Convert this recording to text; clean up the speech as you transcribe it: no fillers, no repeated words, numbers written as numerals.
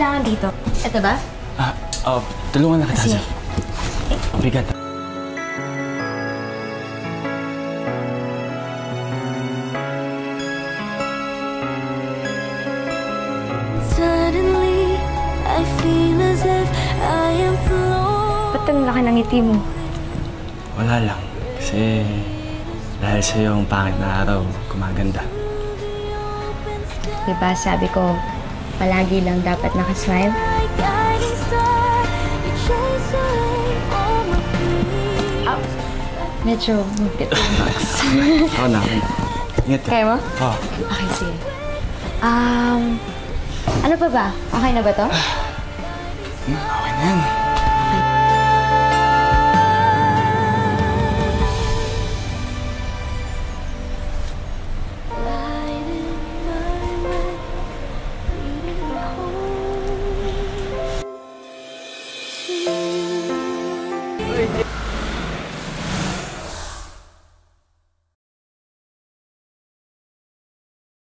kailangan dito? Ito ba? Tulungan na kita, Jeff. Bigat. Suddenly, I feel as if I am floating. Ba't ang laki ng ngiti mo? Wala lang. Kasi dahil sa'yo ang pangit na araw, gumaganda. Diba sabi ko, palagi lang dapat nakasmile? Medyo mabit yung box. Oo na. Ingat ka. Kaya mo? Oo. Okay, sige. Ano pa ba? Okay na ba to? Okay na yan.